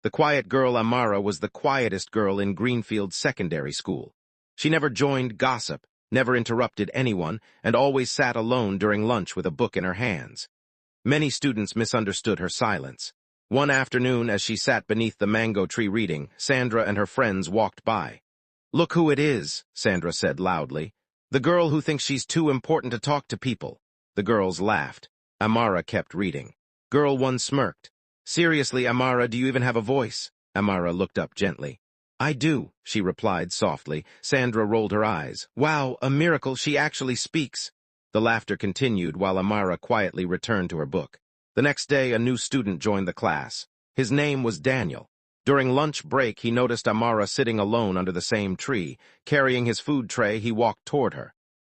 The quiet girl Amara was the quietest girl in Greenfield Secondary School. She never joined gossip, never interrupted anyone, and always sat alone during lunch with a book in her hands. Many students misunderstood her silence. One afternoon, as she sat beneath the mango tree reading, Sandra and her friends walked by. "Look who it is," Sandra said loudly. "The girl who thinks she's too important to talk to people." The girls laughed. Amara kept reading. Girl 1 smirked. "Seriously, Amara, do you even have a voice?" Amara looked up gently. "I do," she replied softly. Sandra rolled her eyes. "Wow, a miracle, she actually speaks." The laughter continued while Amara quietly returned to her book. The next day, a new student joined the class. His name was Daniel. During lunch break, he noticed Amara sitting alone under the same tree. Carrying his food tray, he walked toward her.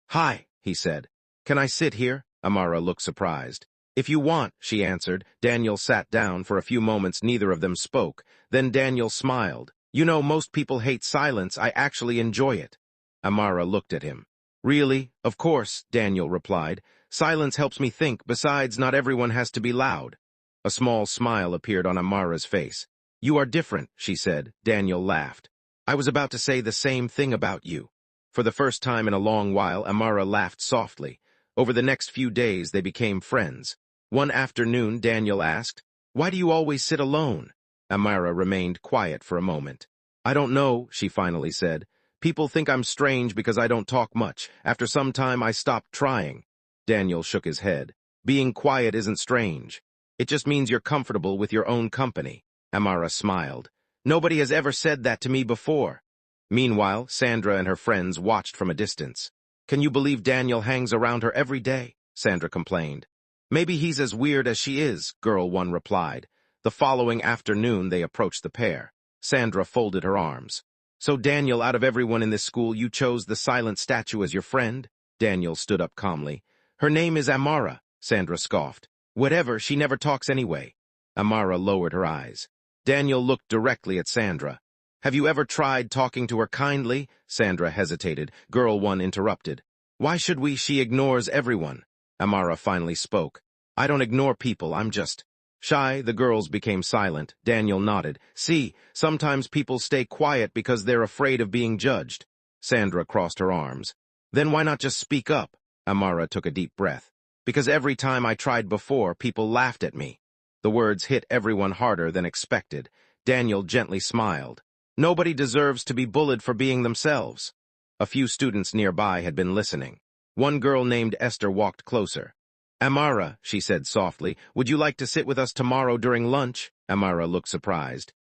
"Hi," he said. "Can I sit here?" Amara looked surprised. "If you want," she answered. Daniel sat down. For a few moments, neither of them spoke. Then Daniel smiled. "You know, most people hate silence. I actually enjoy it." Amara looked at him. "Really? Of course," Daniel replied. "Silence helps me think. Besides, not everyone has to be loud." A small smile appeared on Amara's face. "You are different," she said. Daniel laughed. "I was about to say the same thing about you." For the first time in a long while, Amara laughed softly. Over the next few days, they became friends. One afternoon, Daniel asked, "Why do you always sit alone?" Amara remained quiet for a moment. "I don't know," she finally said. "People think I'm strange because I don't talk much. After some time, I stopped trying." Daniel shook his head. "Being quiet isn't strange. It just means you're comfortable with your own company." Amara smiled. "Nobody has ever said that to me before." Meanwhile, Sandra and her friends watched from a distance. "Can you believe Daniel hangs around her every day?" Sandra complained. "Maybe he's as weird as she is," Girl 1 replied. The following afternoon, they approached the pair. Sandra folded her arms. "So Daniel, out of everyone in this school, you chose the silent statue as your friend?" Daniel stood up calmly. "Her name is Amara," Sandra scoffed. "Whatever, she never talks anyway." Amara lowered her eyes. Daniel looked directly at Sandra. "Have you ever tried talking to her kindly?" Sandra hesitated. Girl 1 interrupted. "Why should we? She ignores everyone." Amara finally spoke. "I don't ignore people, I'm just shy." The girls became silent. Daniel nodded. "See, sometimes people stay quiet because they're afraid of being judged." Sandra crossed her arms. "Then why not just speak up?" Amara took a deep breath. "Because every time I tried before, people laughed at me." The words hit everyone harder than expected. Daniel gently smiled. "Nobody deserves to be bullied for being themselves." A few students nearby had been listening. One girl named Esther walked closer. "Amara," she said softly, "would you like to sit with us tomorrow during lunch?" Amara looked surprised.